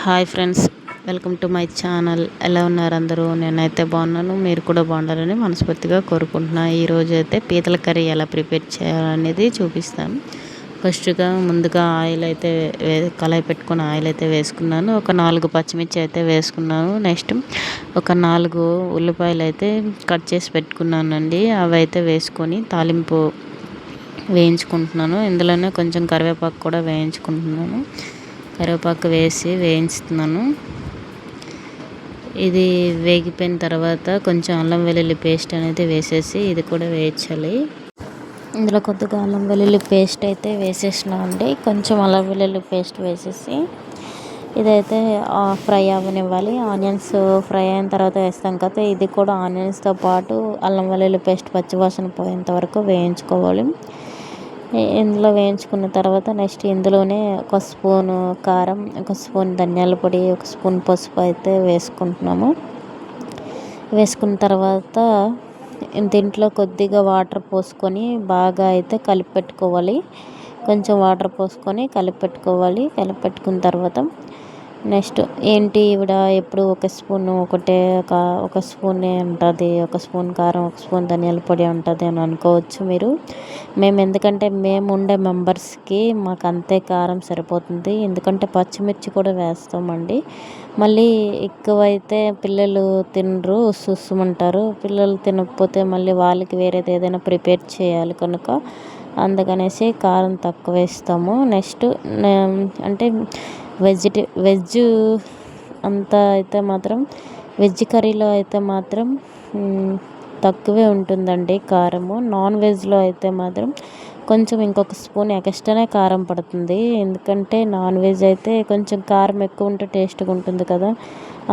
Hi friends, welcome to my channel. ఎలా ఉన్నారు అందరూ? నేనైతే బాగున్నాను, మీరు కూడా బాగుండాలని మనస్ఫూర్తిగా కోరుకుంటున్నాను. ఈరోజు అయితే పీతల కర్రీ ఎలా ప్రిపేర్ చేయాలనేది చూపిస్తాను. ముందుగా ఆయిల్ అయితే కళాయి పెట్టుకొని ఆయిల్ అయితే వేసుకున్నాను. ఒక 4 పచ్చిమిర్చి అయితే వేసుకున్నాను. నెక్స్ట్ ఒక 4 ఉల్లిపాయలు అయితే కట్ చేసి పెట్టుకున్నానండి. అవి అయితే వేసుకొని తాలింపు వేయించుకుంటున్నాను. ఇందులోనే కొంచెం కరివేపాకు కూడా వేయించుకుంటున్నాను. కరివేపాకు వేసి వేయించుతున్నాను. ఇది వేగిపోయిన తర్వాత కొంచెం అల్లం వెల్లుల్లి పేస్ట్ అనేది వేసేసి ఇది కూడా వేయించాలి. ఇందులో కొద్దిగా అల్లం వెల్లుల్లి పేస్ట్ అయితే వేసేసినామండి. కొంచెం అల్లం వెల్లుల్లి పేస్ట్ వేసేసి ఇదైతే ఫ్రై అవ్వనివ్వాలి. ఆనియన్స్ ఫ్రై అయిన తర్వాత వేస్తాం కదా, ఇది కూడా ఆనియన్స్తో పాటు అల్లం వెల్లుల్లి పేస్ట్ పచ్చివాసన పోయేంత వరకు వేయించుకోవాలి. ఇందులో వేయించుకున్న తర్వాత నెక్స్ట్ ఇందులోనే ఒక స్పూను కారం, ఒక స్పూన్ ధనియాల పొడి, ఒక స్పూన్ పసుపు అయితే వేసుకుంటున్నాము. వేసుకున్న తర్వాత దీంట్లో కొద్దిగా వాటర్ పోసుకొని బాగా అయితే కలిపి పెట్టుకోవాలి. కొంచెం వాటర్ పోసుకొని కలిపి పెట్టుకున్న తర్వాత నెక్స్ట్ ఏంటి ఈవిడ ఎప్పుడు ఒక స్పూన్ ఒక స్పూనే ఉంటుంది, ఒక స్పూన్ కారం, ఒక స్పూన్ ధనియాల పొడి ఉంటుంది అని అనుకోవచ్చు మీరు. ఎందుకంటే మేము ఉండే మెంబర్స్కి మాకు అంతే కారం సరిపోతుంది. ఎందుకంటే పచ్చిమిర్చి కూడా వేస్తామండి. మళ్ళీ ఎక్కువైతే పిల్లలు తినరు, సుస్సుమంటారు. పిల్లలు తినకపోతే మళ్ళీ వాళ్ళకి వేరేది ఏదైనా ప్రిపేర్ చేయాలి కనుక అందుకనేసి కారం తక్కువ వేస్తాము. నెక్స్ట్ అంటే వెజ్ అంతా అయితే మాత్రం వెజ్ కర్రీలో అయితే మాత్రం తక్కువే ఉంటుందండి కారము. నాన్ వెజ్లో అయితే మాత్రం కొంచెం ఇంకొక స్పూన్ ఎక్స్ట్రానే కారం పడుతుంది. ఎందుకంటే నాన్ వెజ్ అయితే కొంచెం కారం ఎక్కువ ఉంటే టేస్ట్గా ఉంటుంది కదా.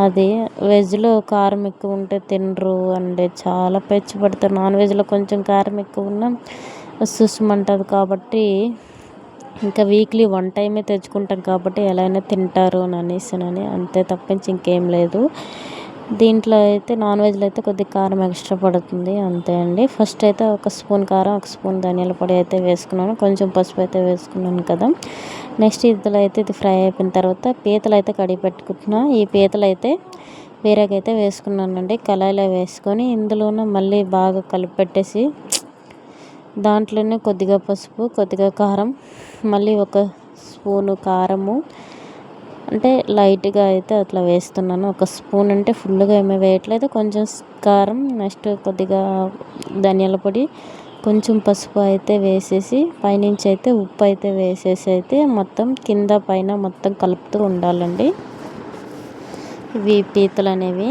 అది వెజ్లో కారం ఎక్కువ ఉంటే తినరు అండి, చాలా పెచ్చు పడతారు. నాన్ వెజ్లో కొంచెం కారం ఎక్కువ ఉన్నా సుస్సుమంటుంది కాబట్టి ఇంకా వీక్లీ 1 టైమే తెచ్చుకుంటాం కాబట్టి ఎలా అయినా తింటారు అని అనేసానని, అంతే తప్పించి ఇంకేం లేదు. దీంట్లో అయితే నాన్ వెజ్లో అయితే కొద్దిగా కారం ఎక్స్ట్రా పడుతుంది, అంతే అండి. ఫస్ట్ అయితే ఒక స్పూన్ కారం, ఒక స్పూన్ ధనియాల పొడి అయితే వేసుకున్నాను. కొంచెం పసుపు అయితే వేసుకున్నాను కదా. నెక్స్ట్ ఇందులో అయితే ఇది ఫ్రై అయిపోయిన తర్వాత పీతలు అయితే కడిగి పెట్టుకుంటున్నా. ఈ పీతలు అయితే వేరేకైతే వేసుకున్నానండి. కళాయిలో వేసుకొని ఇందులోనే మళ్ళీ బాగా కలిపి పెట్టేసి దాంట్లోనే కొద్దిగా పసుపు, కొద్దిగా కారం, మళ్ళీ ఒక స్పూను కారము అంటే లైట్గా అయితే అట్లా వేస్తున్నాను. ఒక స్పూన్ అంటే ఫుల్గా ఏమీ వేయట్లేదు, కొంచెం కారం, నెక్స్ట్ కొద్దిగా ధనియాల పొడి, కొంచెం పసుపు అయితే వేసేసి పైనుంచి అయితే ఉప్పు అయితే వేసేసి అయితే మొత్తం కింద పైన మొత్తం కలుపుతూ ఉండాలండి ఇవి పీతలు అనేవి.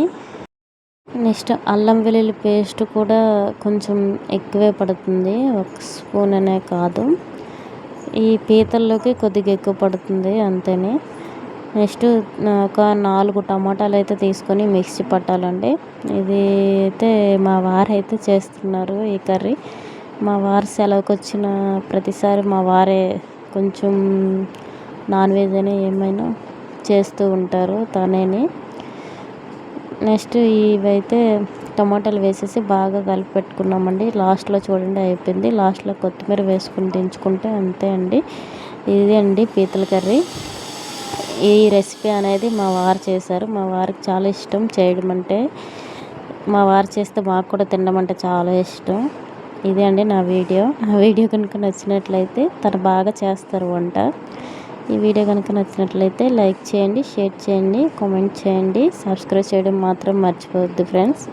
నెక్స్ట్ అల్లం వెల్లుల్లి పేస్ట్ కూడా కొంచెం ఎక్కువే పడుతుంది, ఒక స్పూన్ అనే కాదు. ఈ పీతల్లోకి కొద్దిగా ఎక్కువ పడుతుంది అంతేనే. నెక్స్ట్ ఒక 4 టమాటాలు అయితే తీసుకొని మిక్సీ పట్టాలండి. ఇది అయితే మా వారు అయితే చేస్తున్నారు ఈ కర్రీ. మా వారు సెలవుకి వచ్చిన ప్రతిసారి మా వారే కొంచెం నాన్ వెజ్ అని ఏమైనా చేస్తూ ఉంటారు తనేని. నెక్స్ట్ ఇవైతే టమాటాలు వేసేసి బాగా కలిపి పెట్టుకున్నామండి. లాస్ట్లో చూడండి అయిపోయింది. లాస్ట్లో కొత్తిమీర వేసుకుని దించుకుంటే అంతే అండి. ఇది అండి పీతల కర్రీ. ఈ రెసిపీ అనేది మా వారు చేశారు. మా వారికి చాలా ఇష్టం చేయడం అంటే. మా వారు చేస్తే మాకు కూడా తినడం అంటే చాలా ఇష్టం. ఇదే అండి నా వీడియో కనుక నచ్చినట్లయితే తను బాగా చేస్తారు వంట. ఈ వీడియో కనుక నచ్చినట్లయితే లైక్ చేయండి, షేర్ చేయండి, కామెంట్ చేయండి, సబ్స్క్రైబ్ చేయడం మాత్రం మర్చిపోవద్దు friends.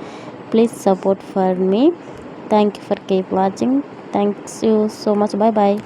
Please support for me. Thank you for keep watching. Thanks you so much. Bye bye.